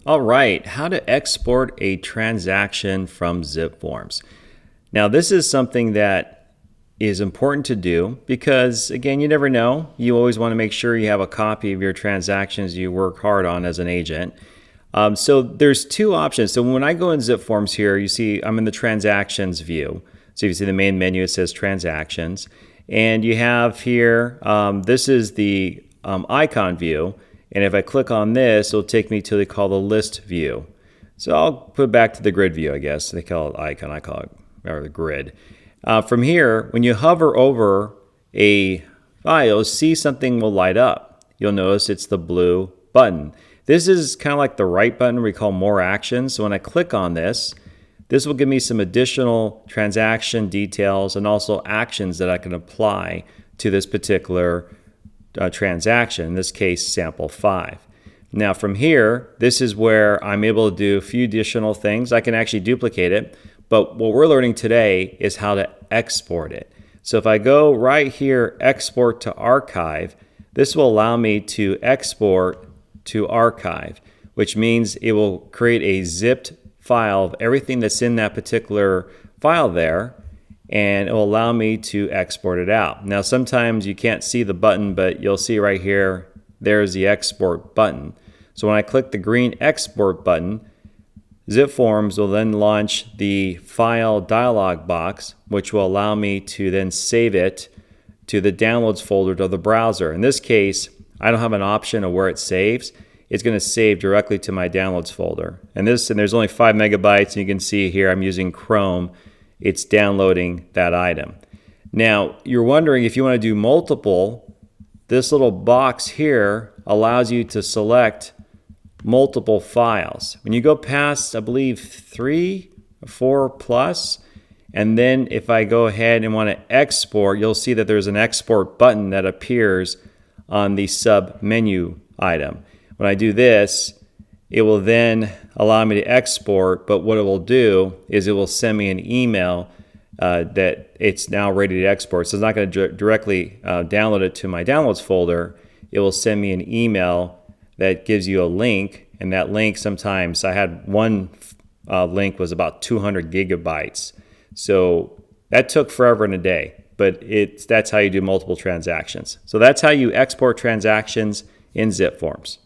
All right, how to export a transaction from zipForms. Now, this is something that is important to do because, again, you never know. You always want to make sure you have a copy of your transactions you work hard on as an agent. So there's two options. So when I go in zipForms here, you see I'm in the transactions view. So you see the main menu, it says transactions. And you have here, this is the icon view. And if I click on this, it'll take me to what they call the list view. So I'll put it back to the grid view, I guess. They call it icon, I call it or the grid. From here, when you hover over a file, you'll see something will light up. You'll notice it's the blue button. This is kind of like the right button we call more actions. So when I click on this, this will give me some additional transaction details and also actions that I can apply to this particular transaction, in this case sample 5. Now from here, this is where I'm able to do a few additional things. I can actually duplicate it, but what we're learning today is how to export it. So if I go right here, export to archive, this will allow me to export to archive, which means it will create a zipped file of everything that's in that particular file there, and it will allow me to export it out. Now sometimes you can't see the button, but you'll see right here, there's the export button. So when I click the green export button, zipForms will then launch the file dialog box, which will allow me to then save it to the downloads folder to the browser. In this case, I don't have an option of where it saves. It's going to save directly to my downloads folder. And there's only 5 megabytes, and you can see here I'm using Chrome. It's downloading that item. Now, you're wondering if you want to do multiple, this little box here allows you to select multiple files. When you go past, I believe, 3 or 4 plus, and then if I go ahead and want to export, you'll see that there's an export button that appears on the sub menu item. When I do this, it will then allow me to export, but what it will do is it will send me an email that it's now ready to export. So it's not going to directly download it to my downloads folder. It will send me an email that gives you a link, and that link sometimes, I had one link was about 200 gigabytes. So that took forever and a day, but that's how you do multiple transactions. So that's how you export transactions in zipForms.